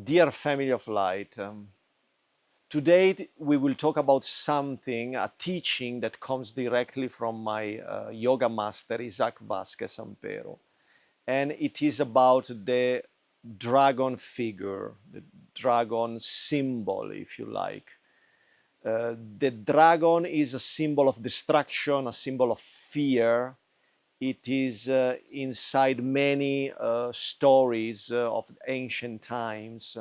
Dear family of light, today we will talk about something, a teaching that comes directly from my yoga master, Isaac Vasquez Ampero. And it is about the dragon figure, the dragon symbol, if you like. The dragon is a symbol of destruction, a symbol of fear. It is inside many stories of ancient times.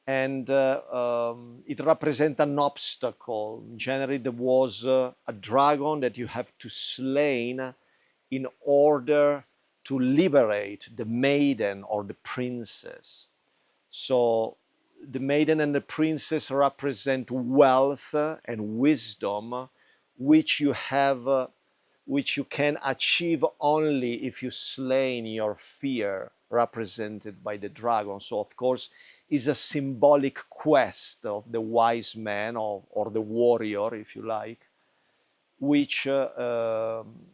And it represents an obstacle. Generally, there was a dragon that you have to slay in order to liberate the maiden or the princess. So the maiden and the princess represent wealth and wisdom, which you have, which you can achieve only if you slay your fear, represented by the dragon. So of course, is a symbolic quest of the wise man or the warrior, if you like, which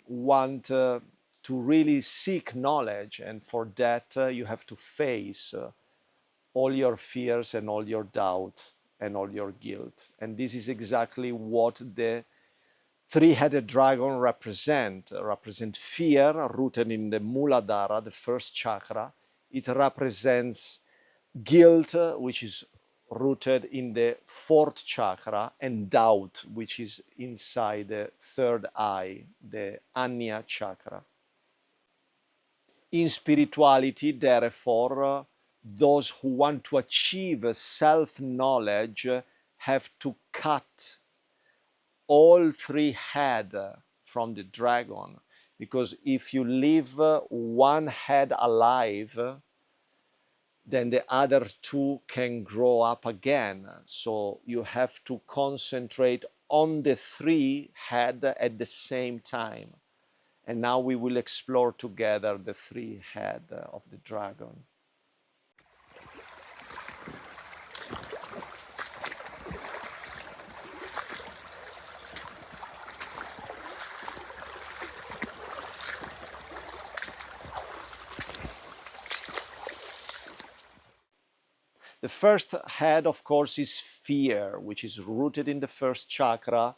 want to really seek knowledge, and for that you have to face all your fears and all your doubt and all your guilt. And this is exactly what the three-headed dragon represent fear rooted in the Muladhara, the first chakra. It represents guilt, which is rooted in the fourth chakra, and doubt, which is inside the third eye, the Anya chakra. In spirituality, therefore, those who want to achieve self-knowledge have to cut all three heads from the dragon, because if you leave one head alive, then the other two can grow up again. So you have to concentrate on the three heads at the same time. And now we will explore together the three heads of the dragon. The first head, of course, is fear, which is rooted in the first chakra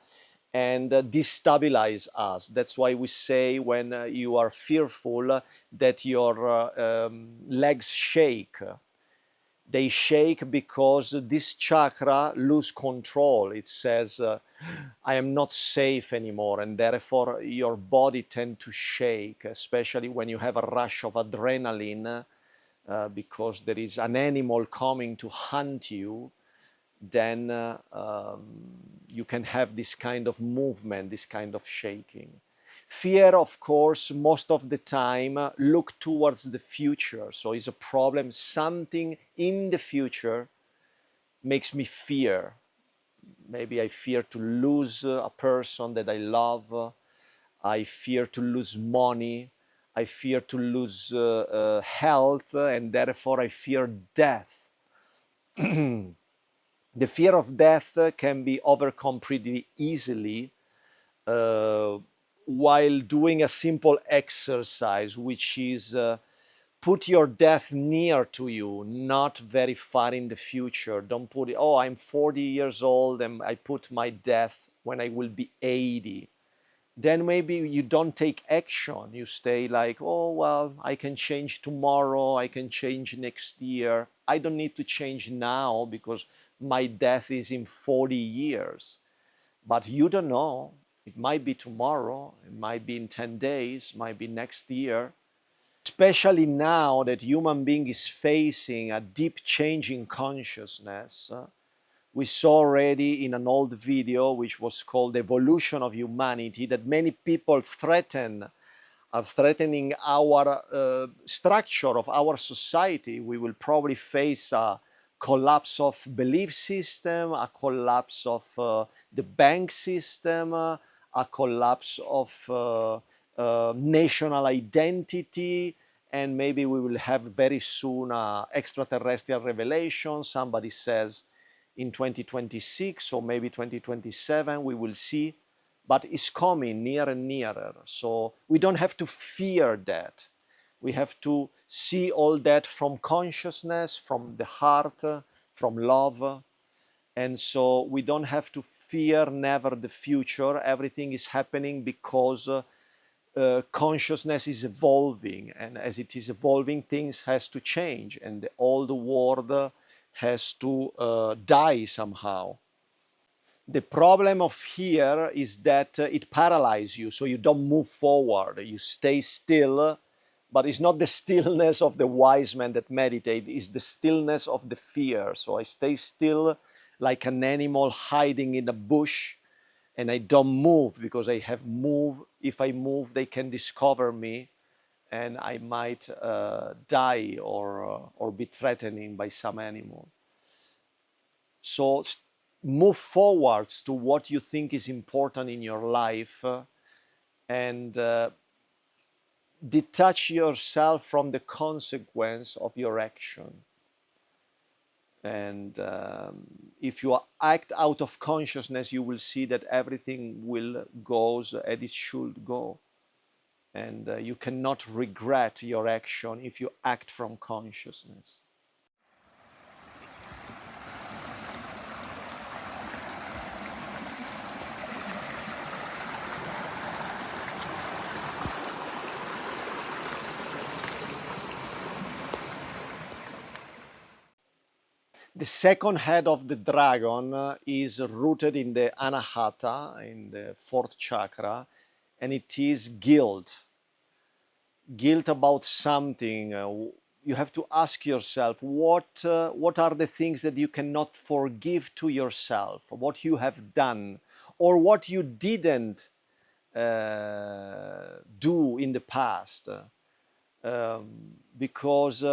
and destabilize us. That's why we say when you are fearful that your legs shake. They shake because this chakra lose control. It says, I am not safe anymore, and therefore your body tend to shake, especially when you have a rush of adrenaline, because there is an animal coming to hunt you. Then you can have this kind of movement, this kind of shaking. Fear, of course, most of the time look towards the future. So it's a problem. Something in the future makes me fear. Maybe I fear to lose a person that I love. I fear to lose money. I fear to lose health, and therefore I fear death. The fear of death can be overcome pretty easily while doing a simple exercise, which is put your death near to you, not very far in the future. Don't put it, oh, I'm 40 years old and I put my death when I will be 80. Then maybe you don't take action. You stay like, oh, well, I can change tomorrow. I can change next year. I don't need to change now because my death is in 40 years. But you don't know. It might be tomorrow. It might be in 10 days. Might be next year. Especially now that human being is facing a deep change in consciousness. We saw already in an old video, which was called Evolution of Humanity, that many people are threatening our structure of our society. We will probably face a collapse of belief system, a collapse of the bank system, a collapse of national identity, and maybe we will have very soon extraterrestrial revelation. Somebody says in 2026 or maybe 2027, we will see, but it's coming nearer and nearer. So we don't have to fear that. We have to see all that from consciousness, from the heart, from love. And so we don't have to fear never the future. Everything is happening because consciousness is evolving, and as it is evolving, things has to change, and the old world has to die somehow. The problem of here is that it paralyzes you, so you don't move forward. You stay still, but it's not the stillness of the wise man that meditate, it's the stillness of the fear. So I stay still like an animal hiding in a bush, and I don't move because I have moved. If I move, they can discover me, and I might die or be threatened by some animal. So move forwards to what you think is important in your life, and detach yourself from the consequence of your action. And if you act out of consciousness, you will see that everything will goes as it should go. And you cannot regret your action if you act from consciousness. The second head of the dragon is rooted in the anahata, in the fourth chakra, and it is guilt. Guilt about something. You have to ask yourself what are the things that you cannot forgive to yourself, what you have done, or what you didn't do in the past. Because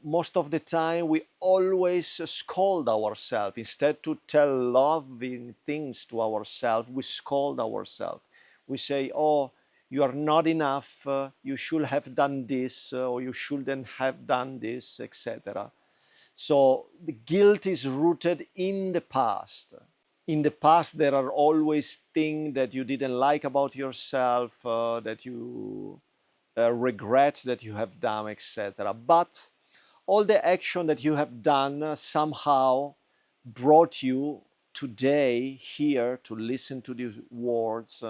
most of the time we always scold ourselves. Instead to tell loving things to ourselves, we scold ourselves. We say, oh, you are not enough, you should have done this, or you shouldn't have done this, etc. So the guilt is rooted in the past. In the past, there are always things that you didn't like about yourself, that you regret that you have done, etc. But all the action that you have done somehow brought you today here to listen to these words,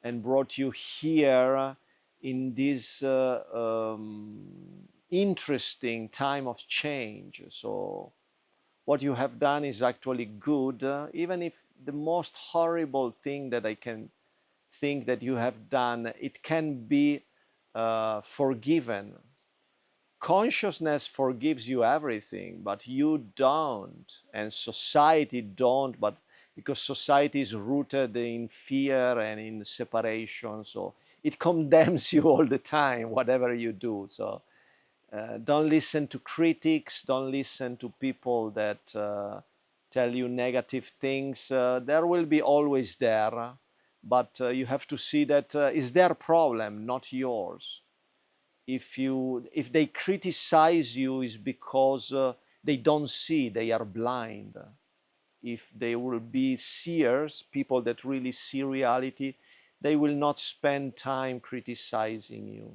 and brought you here in this interesting time of change. So what you have done is actually good, even if the most horrible thing that I can think that you have done, it can be forgiven. Consciousness forgives you everything, but you don't, and society don't, but because society is rooted in fear and in separation, so it condemns you all the time, whatever you do. So don't listen to critics, don't listen to people that tell you negative things. There will be always there, but you have to see that is their problem, not yours. If they criticize you, is because they don't see, they are blind. If they will be seers, people that really see reality, they will not spend time criticizing you.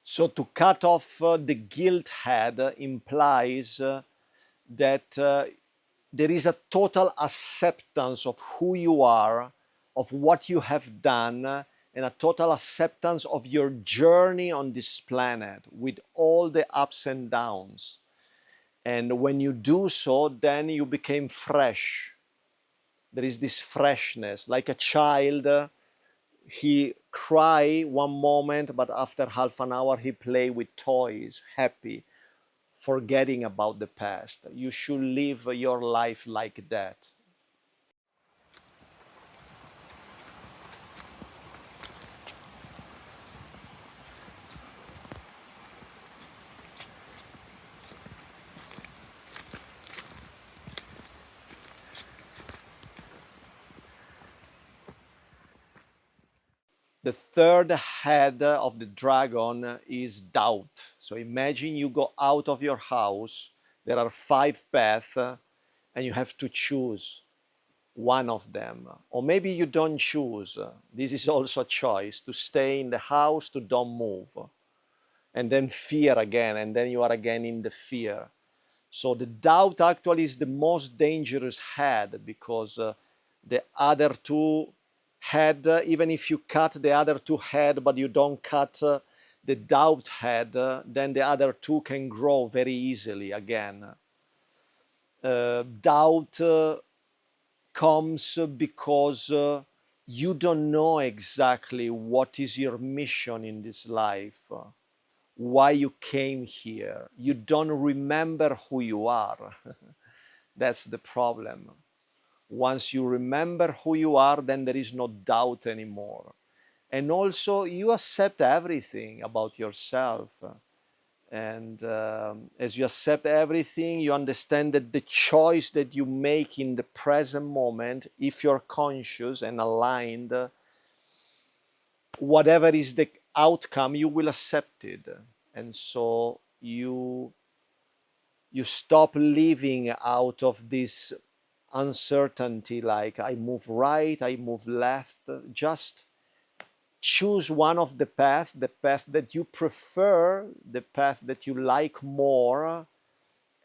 So to cut off the guilt head implies that there is a total acceptance of who you are, of what you have done, and a total acceptance of your journey on this planet with all the ups and downs. And when you do so, then you became fresh. There is this freshness, like a child. He cry one moment, but after half an hour he play with toys, happy, forgetting about the past. You should live your life like that. The third head of the dragon is doubt. So imagine you go out of your house, there are 5 paths, and you have to choose one of them. Or maybe you don't choose. This is also a choice, to stay in the house, to don't move. and then fear again, and then you are again in the fear. So the doubt actually is the most dangerous head, because the other two head, even if you cut the other two head, but you don't cut the doubt head, then the other two can grow very easily again. Doubt comes because you don't know exactly what is your mission in this life, why you came here. You don't remember who you are. That's the problem. Once you remember who you are, then there is no doubt anymore. And also, you accept everything about yourself. And as you accept everything, you understand that the choice that you make in the present moment, if you're conscious and aligned, whatever is the outcome, you will accept it. And so you stop living out of this uncertainty, like I move right, I move left. Just choose one of the path that you prefer, the path that you like more,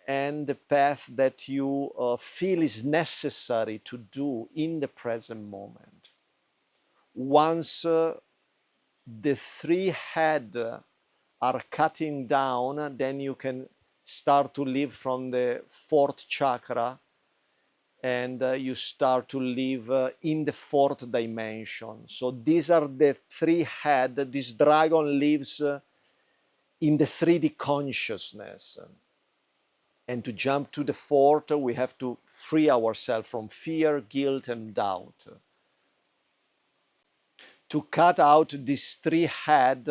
and the path that you feel is necessary to do in the present moment. Once the three head are cutting down, then you can start to live from the fourth chakra, and you start to live in the fourth dimension. So these are the three head. This dragon lives in the 3D consciousness. And to jump to the fourth, we have to free ourselves from fear, guilt, and doubt. To cut out these three head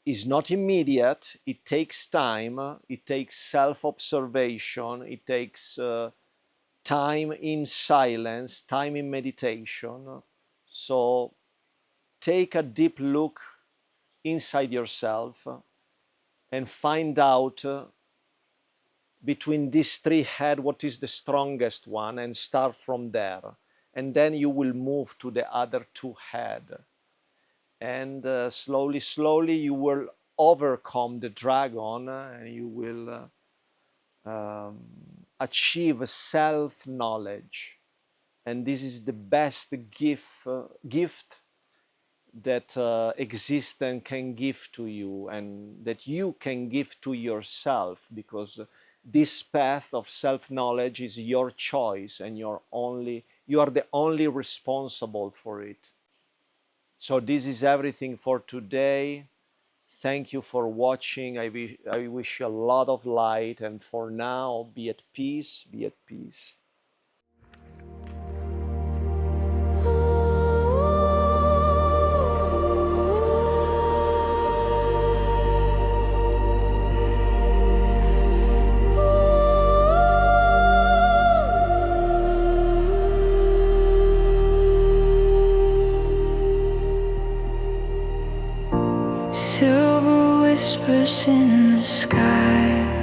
is not immediate. It takes time. It takes self-observation. It takes time in silence, time in meditation. So take a deep look inside yourself and find out between these three head what is the strongest one, and start from there. And then you will move to the other two head. And slowly, slowly you will overcome the dragon, and you will achieve self-knowledge. And this is the best gift that existence can give to you, and that you can give to yourself, because this path of self-knowledge is your choice, and you are the only responsible for it. So this is everything for today. Thank you for watching. I wish you a lot of light, and for now, be at peace, be at peace. Silver whispers in the sky.